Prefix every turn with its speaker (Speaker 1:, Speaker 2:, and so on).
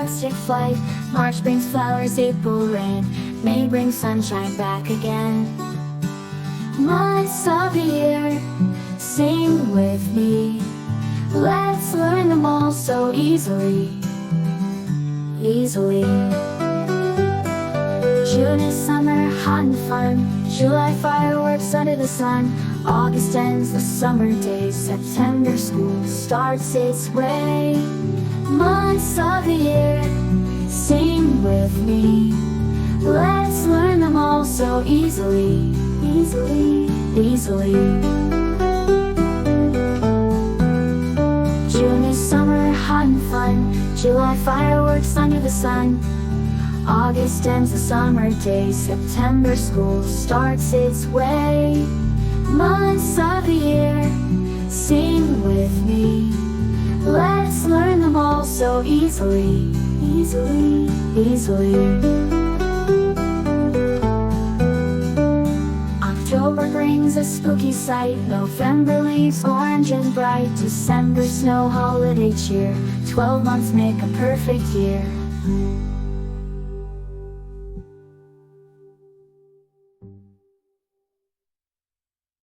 Speaker 1: clouds take flight. March brings flowers, April rain. May brings sunshine back again. Months of the year, sing with me. Let's learn them all so easily. June is summer, hot and fun. July, fireworks under the sun. August ends the summer days. September, school starts its way. Months of the year, sing with me. Let's learn them all so easily. June is summer, hot and fun. July, fireworks under the sun. August ends the summer days. September, school starts its way. Months of the year, sing with me. Let's learn them all so easily. October brings a spooky sight. November leaves orange and bright. December snow, holiday cheer. 12 months make a perfect year.